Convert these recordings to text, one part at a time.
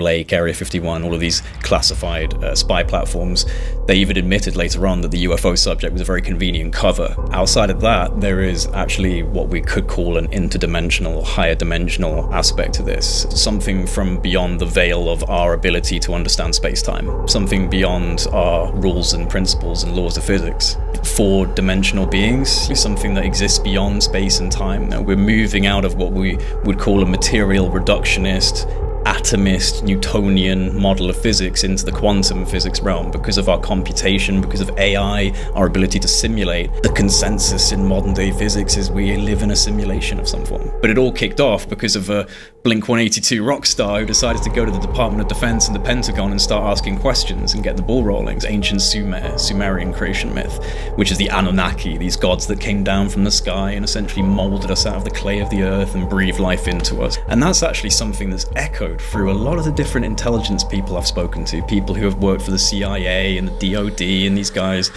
Lake, Area 51, all of these classified spy platforms. They even admitted later on that the UFO subject was a very convenient cover. Outside of that, there is actually what we could call an interdimensional, higher dimensional aspect to this. Something from beyond the veil of our ability to understand space-time. Something beyond our rules and principles and laws of physics. Four-dimensional beings, something that exists beyond space and time. Now, we're moving out of what we would call a material reductionist, atomist, Newtonian model of physics into the quantum physics realm because of our computation, because of AI, our ability to simulate. The consensus in modern day physics is we live in a simulation of some form. But it all kicked off because of a Blink-182 rock star who decided to go to the Department of Defense and the Pentagon and start asking questions and get the ball rolling. It's ancient Sumerian creation myth, which is the Anunnaki, these gods that came down from the sky and essentially molded us out of the clay of the earth and breathed life into us. And that's actually something that's echoed through a lot of the different intelligence people I've spoken to, people who have worked for the CIA and the DOD and these guys.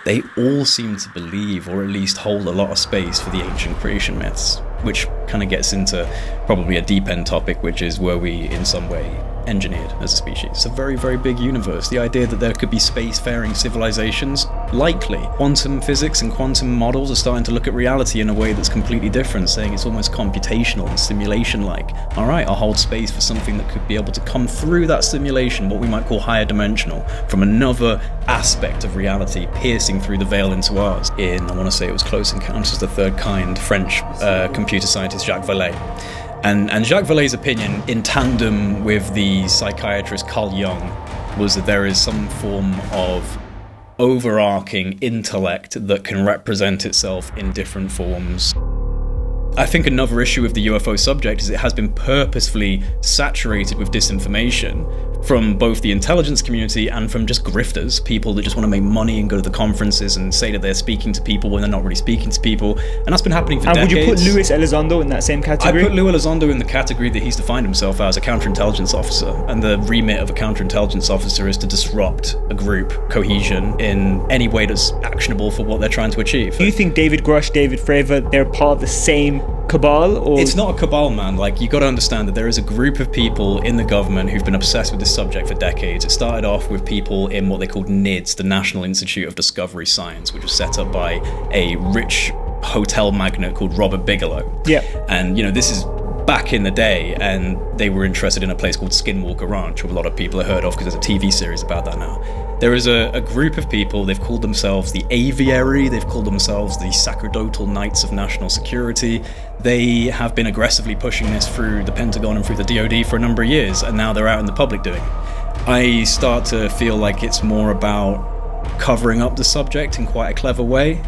They all seem to believe, or at least hold a lot of space for the ancient creation myths, which kind of gets into probably a deep end topic, which is were we in some way engineered as a species? It's a very, very big universe. The idea that there could be spacefaring civilizations, likely. Quantum physics and quantum models are starting to look at reality in a way that's completely different, saying it's almost computational and simulation-like. All right, I'll hold space for something that could be able to come through that simulation, what we might call higher dimensional, from another aspect of reality, piercing through the veil into ours. In, I want to say it was Close Encounters of the Third Kind, French computer scientist Jacques Vallée. And Jacques Vallée's opinion, in tandem with the psychiatrist Carl Jung, was that there is some form of overarching intellect that can represent itself in different forms. I think another issue with the UFO subject is it has been purposefully saturated with disinformation from both the intelligence community and from just grifters, people that just want to make money and go to the conferences and say that they're speaking to people when they're not really speaking to people. And that's been happening for decades. And would you put Luis Elizondo in that same category? I put Luis Elizondo in the category that he's defined himself as a counterintelligence officer. And the remit of a counterintelligence officer is to disrupt a group cohesion in any way that's actionable for what they're trying to achieve. Do you think David Grush, David Fravor, they're part of the same cabal? Or? It's not a cabal, man. Like, you got to understand that there is a group of people in the government who've been obsessed with this subject for decades. It started off with people in what they called NIDS, the National Institute of Discovery Science, which was set up by a rich hotel magnate called Robert Bigelow. Yeah. And, you know, this is back in the day, and they were interested in a place called Skinwalker Ranch, which a lot of people have heard of because there's a TV series about that now. There is a group of people, they've called themselves the Aviary, they've called themselves the Sacerdotal Knights of National Security. They have been aggressively pushing this through the Pentagon and through the DOD for a number of years, and now they're out in the public doing it. I start to feel like it's more about covering up the subject in quite a clever way.